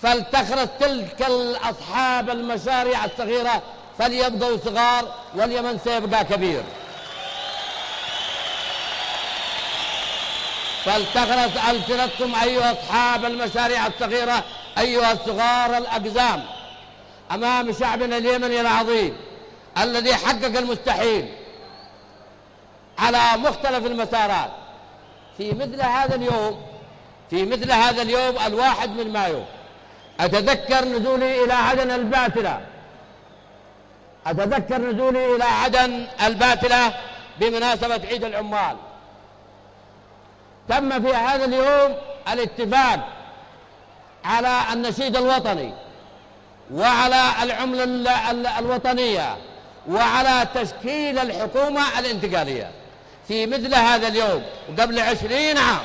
فلتخرج تلك أصحاب المشاريع الصغيرة فليبقوا صغار واليمن سيبقى كبير. فلتخرج ألسنتكم أيها أصحاب المشاريع الصغيرة، أيها الصغار الأقزام، أمام شعبنا اليمني العظيم الذي حقق المستحيل على مختلف المسارات. في مثل هذا اليوم 1 من مايو أتذكر نزولي إلى عدن الباتلة بمناسبة عيد العمال. تم في هذا اليوم الاتفاق على النشيد الوطني وعلى العملة الوطنية وعلى تشكيل الحكومة الانتقالية. في مثل هذا اليوم وقبل 20 عام